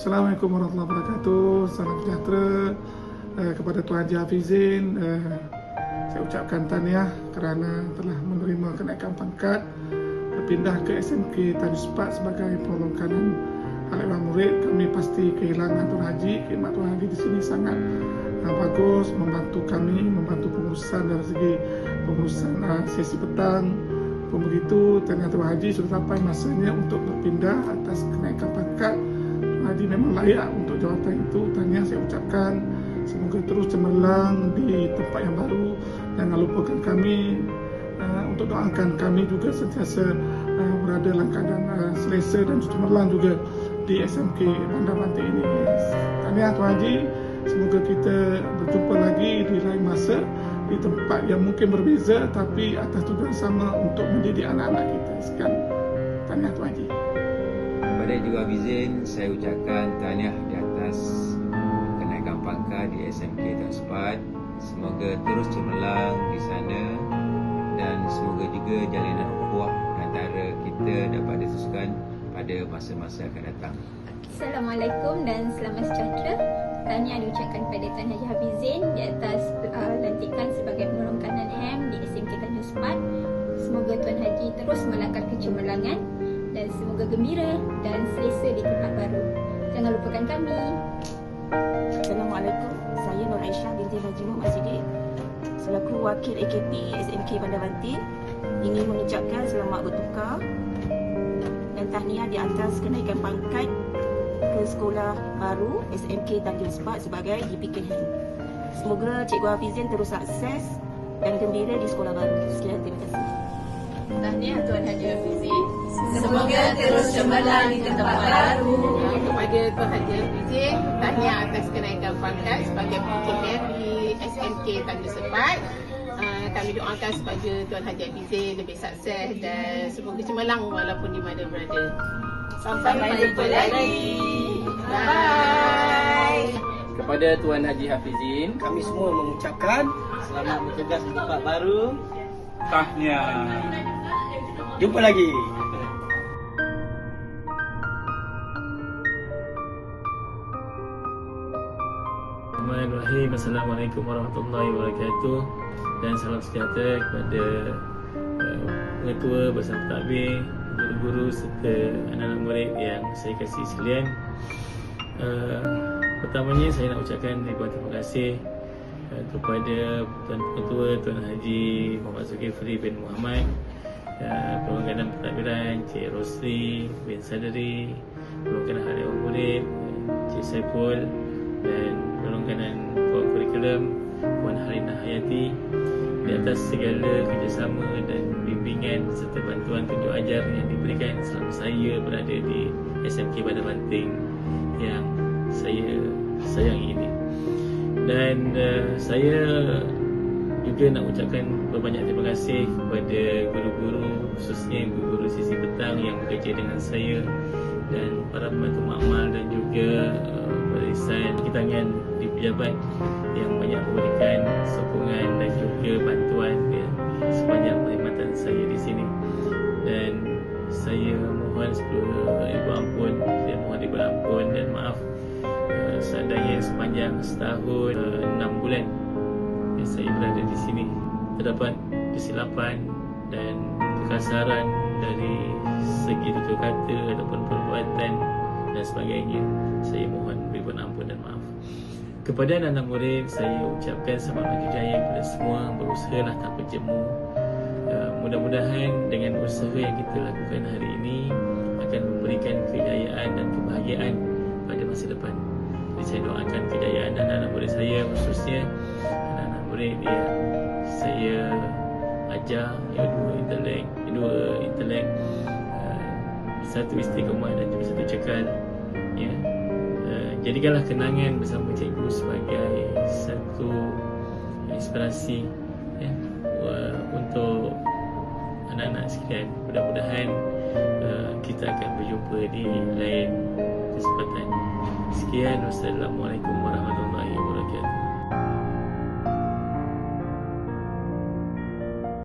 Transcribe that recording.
Assalamualaikum warahmatullahi wabarakatuh. Salam sejahtera kepada Tuan Haji Hafizin. Saya ucapkan tahniah kerana telah menerima kenaikan pangkat, berpindah ke SMK Tanjung Sepat sebagai penolong kanan anak murid. Kami pasti kehilangan Tuan Haji. Khidmat Tuan Haji di sini sangat bagus, membantu kami, membantu pengurusan dari segi pengurusan sesi petang. Pun begitu, tahniah Tuan Haji, sudah sampai masanya untuk berpindah atas kenaikan pangkat. Tuan Haji memang layak untuk jawatan itu. Tahniah saya ucapkan. Semoga terus cemerlang di tempat yang baru. Jangan lupakan kami untuk doakan kami juga sentiasa berada dalam keadaan selesa dan cemerlang juga di SMK Bandar Banting ini. Tahniah Tuan Haji. Semoga kita berjumpa lagi di lain masa di tempat yang mungkin berbeza tapi atas tujuan sama untuk mendidik anak-anak kita. Sekian. Tahniah Tuan Haji. Kepada Haji Hafizin, saya ucapkan tahniah di atas kenaikan pangkat di SMK Tanjung Sepat. Semoga terus cemerlang di sana dan semoga juga jalinan ukhuwah antara kita dapat diteruskan pada masa-masa akan datang. Assalamualaikum dan selamat sejahtera. Tahniah diucapkan kepada Tuan Haji Hafizin di atas lantikan sebagai penolong kanan HAM di SMK Tanjung Sepat. Semoga Tuan Haji terus melangkah kecemerlangan dan semoga gembira dan selesa di tempat baru. Jangan lupakan kami. Assalamualaikum. Saya Nur Aisyah binti Haji Muhammad Siddiq selaku wakil AKP SMK Bandar Banting ingin mengucapkan selamat bertukar dan tahniah di atas kenaikan pangkat ke sekolah baru SMK Tanjung Sepat sebagai GPKM. Semoga Cikgu Hafizin terus sukses dan gembira di sekolah baru. Sekian, terima kasih. Tahniah Tuan Haji Hafizin. Semoga terus cemerlang di tempat baru. Kepada Tuan Haji Hafizin, tahniah atas kenaikan pangkat sebagai PKM di SMK Tanjung Sepat. Kami doakan supaya Tuan Haji Hafizin lebih sukses dan semoga cemerlang walaupun di mana berada. Sampai jumpa lagi. Bye. Kepada Tuan Haji Hafizin, kami semua mengucapkan selamat bertugas di tempat baru. Tahniah. Jumpa lagi. Bismillahirrahmanirrahim. Assalamualaikum warahmatullahi wabarakatuh. Dan salam sejahtera kepada pengetua bersama takbir, guru-guru serta anak-anak murid yang saya kasih sekalian. Pertamanya saya nak ucapkan ribuan terima kasih kepada Tuan Ketua Tuan Haji Muhammad Zulkifli bin Muhammad, Penolong Kanan Pentadbiran Cik Rosli bin Sadari, Penolong Kanan Ahli Murid Cik Saiful, dan Penolong Kanan Puan Kurikulum Puan Harinah Hayati di atas segala kerjasama dan bimbingan serta bantuan tunjuk ajar yang diberikan selama saya berada di SMK Bandar Banting yang saya sayangi ini. Dan saya juga nak ucapkan berbanyak terima kasih kepada guru-guru, khususnya guru-guru sisi petang yang bekerja dengan saya dan para pembantu makmal dan juga barisan tangan di pejabat yang banyak memberikan sokongan dan juga bantuan sepanjang perkhidmatan saya di sini. Dan saya mohon ibu ampun, saya mohon ibu ampun dan maaf seandainya sepanjang setahun 6 bulan yang saya berada di sini terdapat kesilapan dan kekasaran dari segi tutur kata ataupun perbuatan dan sebagainya. Saya mohon ribuan ampun dan maaf. Kepada anak-anak murid, saya ucapkan selamat berjaya kepada semua. Berusahalah tanpa jemu. Mudah-mudahan dengan usaha yang kita lakukan hari ini akan memberikan kejayaan dan kebahagiaan pada masa depan. Jadi saya doakan kejayaan anak-anak murid saya, khususnya anak-anak murid yang saya ajar, yang dua intelek, satu istiqomah dan juga satu cekal. Jadikanlah kenangan bersama cikgu sebagai satu inspirasi untuk anak-anak sekalian. Mudah-mudahan kita akan berjumpa di lain kesempatan. Sekian, wassalamualaikum warahmatullahi wabarakatuh.